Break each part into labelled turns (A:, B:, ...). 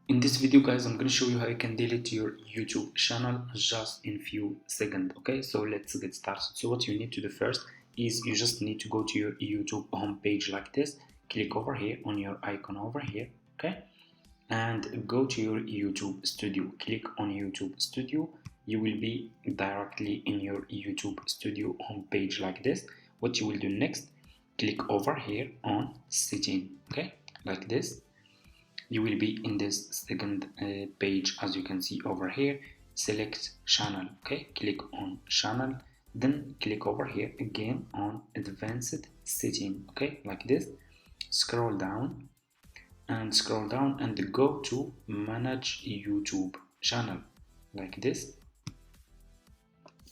A: In this video guys, I'm going to show you how you can delete your YouTube channel just in few seconds. Okay, so let's get started. So what you need to do first is you just need to go to your YouTube homepage like this, click over here on your icon over here, okay, and go to your YouTube studio. Click on YouTube studio. You will be directly in your YouTube studio homepage like this. What you will do next, click over here on setting, okay, like this. You will be in this second page. As you can see over here, select channel, okay, click on channel, then click over here again on advanced setting, okay, like this. Scroll down and go to manage YouTube channel like this.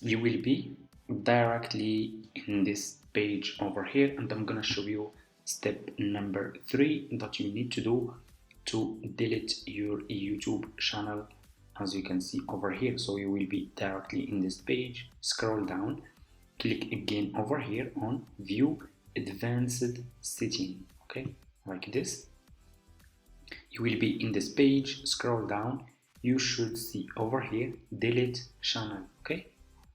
A: You will be directly in this page over here, and I'm gonna show you step number 3 that you need to do to delete your YouTube channel, as you can see over here. So you will be directly in this page, scroll down, click again over here on view advanced setting, okay, like this. You will be in this page, scroll down, you should see over here delete channel, okay.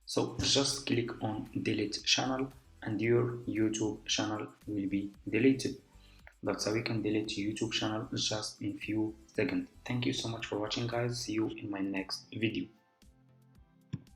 A: So just click on delete channel and your YouTube channel will be deleted. That's how you can delete your YouTube channel just in few seconds. Thank you so much for watching guys. See you in my next video.